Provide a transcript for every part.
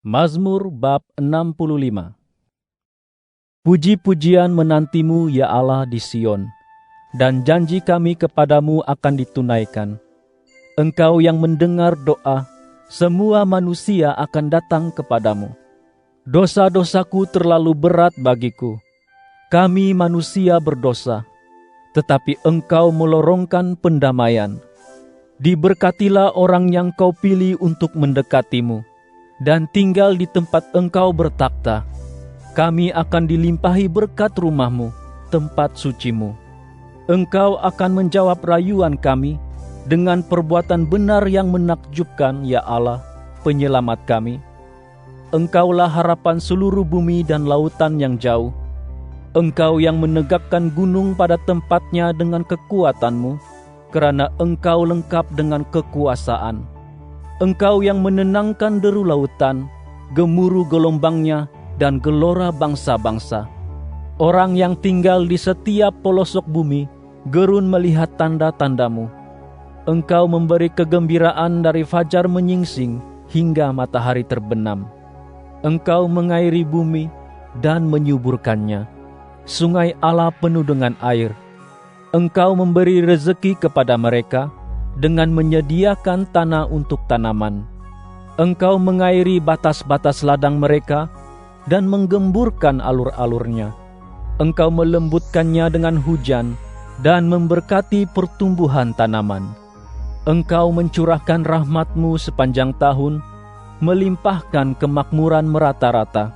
Mazmur bab 65. Puji-pujian menantimu ya Allah di Sion, dan janji kami kepadamu akan ditunaikan. Engkau yang mendengar doa, semua manusia akan datang kepadamu. Dosa-dosaku terlalu berat bagiku. Kami manusia berdosa, tetapi Engkau melorongkan pendamaian. Diberkatilah orang yang Kau pilih untuk mendekatimu, dan tinggal di tempat Engkau bertakhta. Kami akan dilimpahi berkat rumah-Mu, tempat suci-Mu. Engkau akan menjawab rayuan kami dengan perbuatan benar yang menakjubkan, ya Allah, penyelamat kami. Engkaulah harapan seluruh bumi dan lautan yang jauh. Engkau yang menegakkan gunung pada tempatnya dengan kekuatan-Mu, kerana Engkau lengkap dengan kekuasaan. Engkau yang menenangkan deru lautan, gemuruh gelombangnya, dan gelora bangsa-bangsa. Orang yang tinggal di setiap pelosok bumi gerun melihat tanda-tanda-Mu. Engkau memberi kegembiraan dari fajar menyingsing hingga matahari terbenam. Engkau mengairi bumi dan menyuburkannya. Sungai Allah penuh dengan air. Engkau memberi rezeki kepada mereka dengan menyediakan tanah untuk tanaman. Engkau mengairi batas-batas ladang mereka dan menggemburkan alur-alurnya. Engkau melembutkannya dengan hujan dan memberkati pertumbuhan tanaman. Engkau mencurahkan rahmat-Mu sepanjang tahun, melimpahkan kemakmuran merata-rata.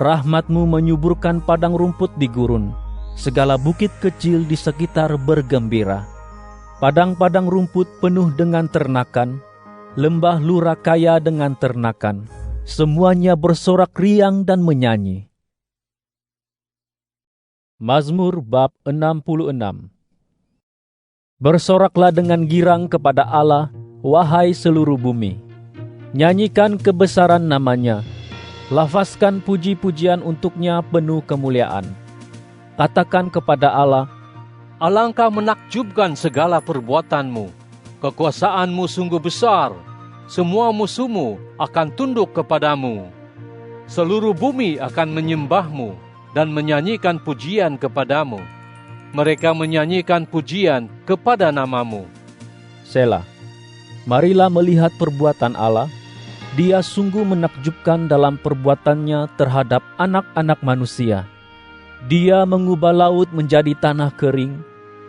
Rahmat-Mu menyuburkan padang rumput di gurun, segala bukit kecil di sekitar bergembira. Padang-padang rumput penuh dengan ternakan, lembah lura kaya dengan ternakan. Semuanya bersorak riang dan menyanyi. Mazmur bab 66. Bersoraklah dengan girang kepada Allah, wahai seluruh bumi. Nyanyikan kebesaran nama-Nya. Lafazkan puji-pujian untuk-Nya penuh kemuliaan. Katakan kepada Allah, alangkah menakjubkan segala perbuatan-Mu. Kekuasaan-Mu sungguh besar. Semua musuh-Mu akan tunduk kepadamu. Seluruh bumi akan menyembah-Mu dan menyanyikan pujian kepadamu. Mereka menyanyikan pujian kepada nama-Mu. Selah. Marilah melihat perbuatan Allah. Dia sungguh menakjubkan dalam perbuatannya terhadap anak-anak manusia. Dia mengubah laut menjadi tanah kering.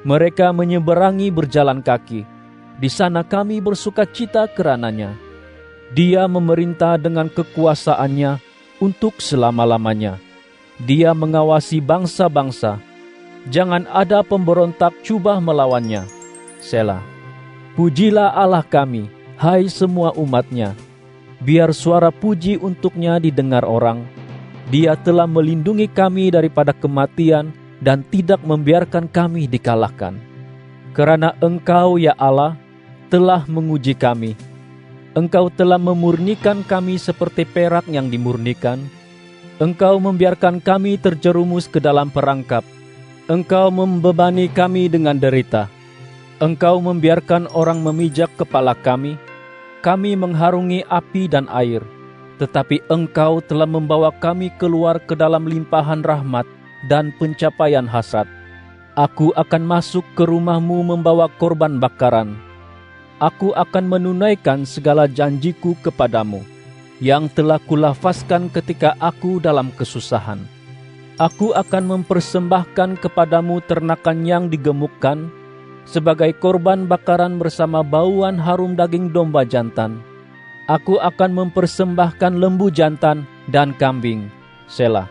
Mereka menyeberangi berjalan kaki. Di sana kami bersukacita kerananya. Dia memerintah dengan kekuasaannya untuk selama-lamanya. Dia mengawasi bangsa-bangsa. Jangan ada pemberontak cubah melawannya. Selah. Pujilah Allah kami, hai semua umat-Nya. Biar suara puji untuk-Nya didengar orang. Dia telah melindungi kami daripada kematian dan tidak membiarkan kami dikalahkan. Kerana Engkau, ya Allah, telah menguji kami. Engkau telah memurnikan kami seperti perak yang dimurnikan. Engkau membiarkan kami terjerumus ke dalam perangkap. Engkau membebani kami dengan derita. Engkau membiarkan orang memijak kepala kami. Kami mengharungi api dan air. Tetapi Engkau telah membawa kami keluar ke dalam limpahan rahmat dan pencapaian hasrat. Aku akan masuk ke rumah-Mu membawa korban bakaran. Aku akan menunaikan segala janjiku kepadamu, yang telah kulafazkan ketika aku dalam kesusahan. Aku akan mempersembahkan kepadamu ternakan yang digemukkan, sebagai korban bakaran bersama bauan harum daging domba jantan. Aku akan mempersembahkan lembu jantan dan kambing. Selah.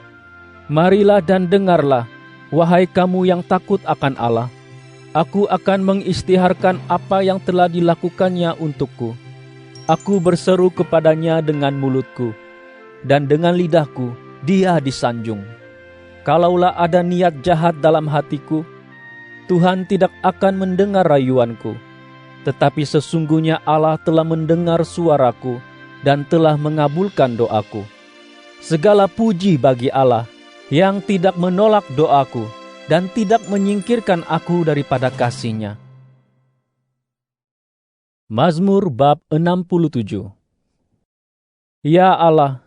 Marilah dan dengarlah, wahai kamu yang takut akan Allah. Aku akan mengisytiharkan apa yang telah dilakukannya untukku. Aku berseru kepadanya dengan mulutku, dan dengan lidahku Dia disanjung. Kalaulah ada niat jahat dalam hatiku, Tuhan tidak akan mendengar rayuanku. Tetapi sesungguhnya Allah telah mendengar suaraku dan telah mengabulkan doaku. Segala puji bagi Allah yang tidak menolak doaku dan tidak menyingkirkan aku daripada kasih-Nya. Mazmur bab 67. Ya Allah,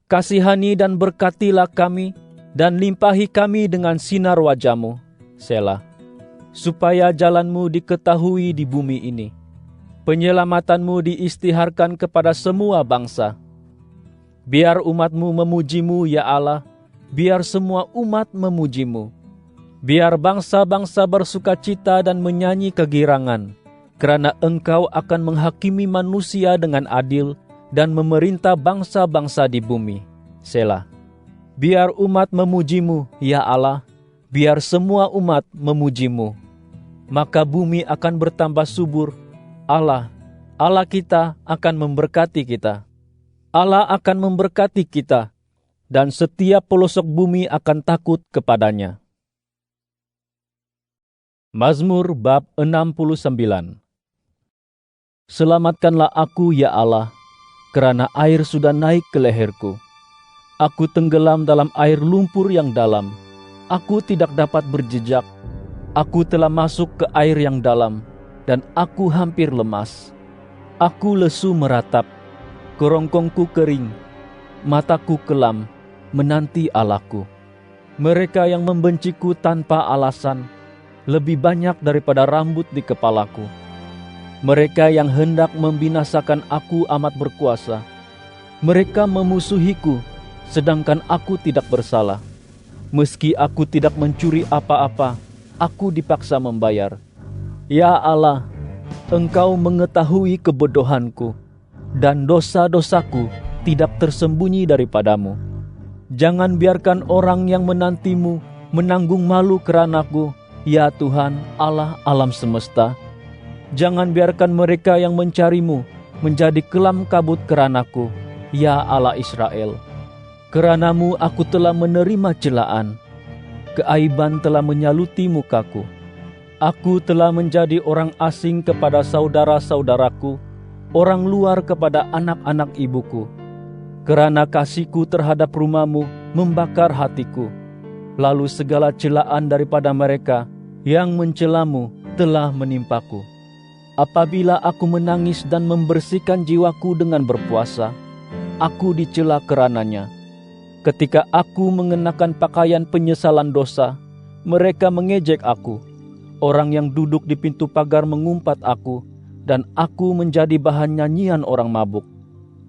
Kasihani dan berkatilah kami, dan limpahi kami dengan sinar wajah-Mu. Selah. Supaya jalan-Mu diketahui di bumi ini. Penyelamatan-Mu diistiharkan kepada semua bangsa. Biar umat-Mu memuji-Mu, ya Allah. Biar semua umat memuji-Mu. Biar bangsa-bangsa bersukacita dan menyanyi kegirangan, kerana Engkau akan menghakimi manusia dengan adil dan memerintah bangsa-bangsa di bumi. Selah. Biar umat memuji-Mu, ya Allah. Biar semua umat memuji-Mu. Maka bumi akan bertambah subur. Allah kita akan memberkati kita. Allah akan memberkati kita, dan setiap pelosok bumi akan takut kepadanya. Mazmur bab 69. Selamatkanlah aku, ya Allah, kerana air sudah naik ke leherku. Aku tenggelam dalam air lumpur yang dalam. Aku tidak dapat berjejak. Aku telah masuk ke air yang dalam, dan aku hampir lemas. Aku lesu meratap, kerongkongku kering, mataku kelam, menanti Allahku. Mereka yang membenciku tanpa alasan, lebih banyak daripada rambut di kepalaku. Mereka yang hendak membinasakan aku amat berkuasa. Mereka memusuhiku, sedangkan aku tidak bersalah. Meski aku tidak mencuri apa-apa, aku dipaksa membayar. Ya Allah, Engkau mengetahui kebodohanku, dan dosa-dosaku tidak tersembunyi daripadamu. Jangan biarkan orang yang menantimu menanggung malu keranaku, ya Tuhan Allah alam semesta. Jangan biarkan mereka yang mencarimu menjadi kelam kabut keranaku, ya Allah Israel. Keranamu aku telah menerima celaan, keaiban telah menyaluti mukaku. Aku telah menjadi orang asing kepada saudara-saudaraku, orang luar kepada anak-anak ibuku. Kerana kasihku terhadap rumah-Mu membakar hatiku. Lalu segala celaan daripada mereka yang mencela-Mu telah menimpaku. Apabila aku menangis dan membersihkan jiwaku dengan berpuasa, aku dicela kerananya. Ketika aku mengenakan pakaian penyesalan dosa, mereka mengejek aku. Orang yang duduk di pintu pagar mengumpat aku, dan aku menjadi bahan nyanyian orang mabuk.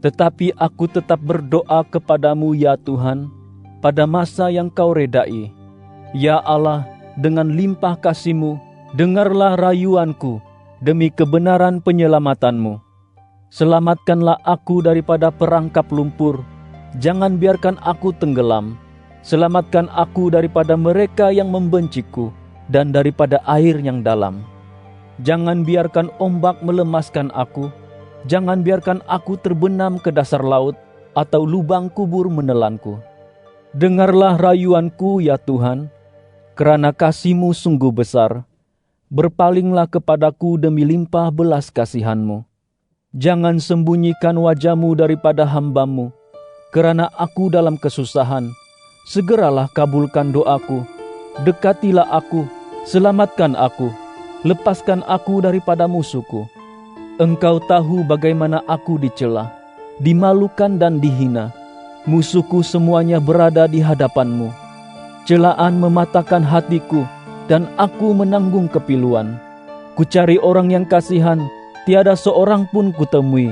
Tetapi aku tetap berdoa kepadamu, ya Tuhan, pada masa yang Kau redai. Ya Allah, dengan limpah kasih-Mu, dengarlah rayuanku demi kebenaran penyelamatan-Mu. Selamatkanlah aku daripada perangkap lumpur. Jangan biarkan aku tenggelam. Selamatkan aku daripada mereka yang membenciku, dan daripada air yang dalam. Jangan biarkan ombak melemaskan aku. Jangan biarkan aku terbenam ke dasar laut, atau lubang kubur menelanku. Dengarlah rayuanku, ya Tuhan, kerana kasih-Mu sungguh besar. Berpalinglah kepadaku demi limpah belas kasihan-Mu. Jangan sembunyikan wajah-Mu daripada hamba-Mu, kerana aku dalam kesusahan. Segeralah kabulkan doaku. Dekatilah aku, selamatkan aku, lepaskan aku daripada musuhku. Engkau tahu bagaimana aku dicela, dimalukan dan dihina. Musuhku semuanya berada di hadapan-Mu. Celaan mematahkan hatiku, dan aku menanggung kepiluan. Kucari orang yang kasihan, tiada seorang pun kutemui.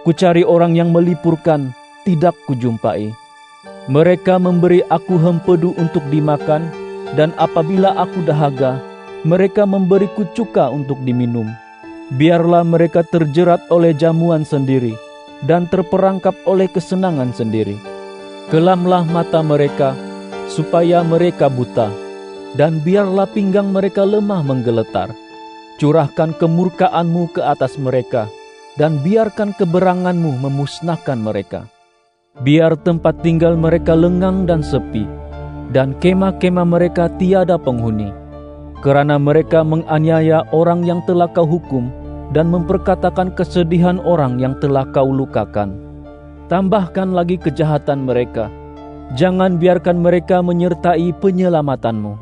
Kucari orang yang melipurkan, tidak kujumpai. Mereka memberi aku hempedu untuk dimakan, dan apabila aku dahaga, mereka memberiku cuka untuk diminum. Biarlah mereka terjerat oleh jamuan sendiri, dan terperangkap oleh kesenangan sendiri. Kelamlah mata mereka, supaya mereka buta, dan biarlah pinggang mereka lemah menggeletar. Curahkan kemurkaan-Mu ke atas mereka, dan biarkan keberangan-Mu memusnahkan mereka. Biar tempat tinggal mereka lengang dan sepi, dan kemah-kemah mereka tiada penghuni. Kerana mereka menganiaya orang yang telah Kau hukum, dan memperkatakan kesedihan orang yang telah Kau lukakan. Tambahkan lagi kejahatan mereka. Jangan biarkan mereka menyertai penyelamatan-Mu.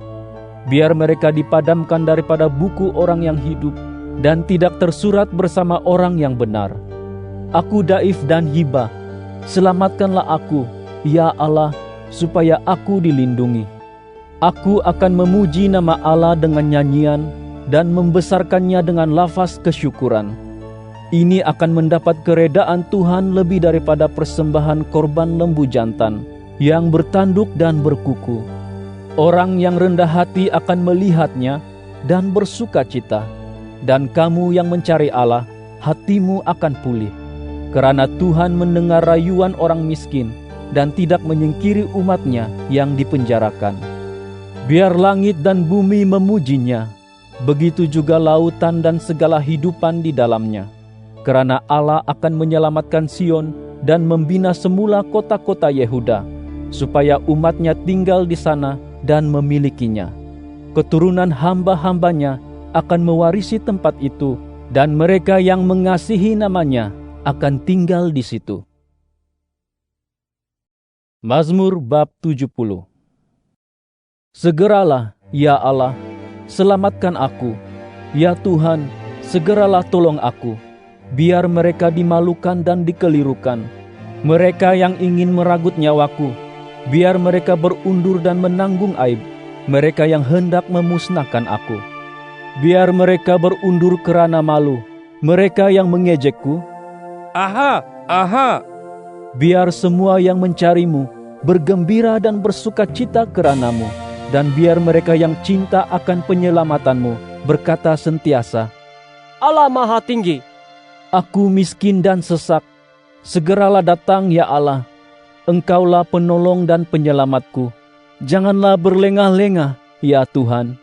Biar mereka dipadamkan daripada buku orang yang hidup, dan tidak tersurat bersama orang yang benar. Aku daif dan hibah. Selamatkanlah aku, ya Allah, supaya aku dilindungi. Aku akan memuji nama Allah dengan nyanyian dan membesarkannya dengan lafaz kesyukuran. Ini akan mendapat keredaan Tuhan lebih daripada persembahan korban lembu jantan yang bertanduk dan berkuku. Orang yang rendah hati akan melihatnya dan bersuka cita. Dan kamu yang mencari Allah, hatimu akan pulih. Karena Tuhan mendengar rayuan orang miskin dan tidak menyingkiri umatnya yang dipenjarakan. Biar langit dan bumi memujinya, begitu juga lautan dan segala hidupan di dalamnya. Karena Allah akan menyelamatkan Sion dan membina semula kota-kota Yehuda, supaya umatnya tinggal di sana dan memilikinya. Keturunan hamba-hambanya akan mewarisi tempat itu, dan mereka yang mengasihi namanya akan tinggal di situ. Mazmur bab 70. Segeralah, ya Allah, selamatkan aku. Ya Tuhan, segeralah tolong aku. Biar mereka dimalukan dan dikelirukan, mereka yang ingin meragut nyawaku. Biar mereka berundur dan menanggung aib, mereka yang hendak memusnahkan aku. Biar mereka berundur kerana malu, mereka yang mengejekku. Aha, aha. Biar semua yang mencarimu bergembira dan bersuka cita keranamu. Dan biar mereka yang cinta akan penyelamatanmu berkata sentiasa, Allah Maha Tinggi. Aku miskin dan sesak. Segeralah datang ya Allah. Engkaulah penolong dan penyelamatku. Janganlah berlengah-lengah ya Tuhan.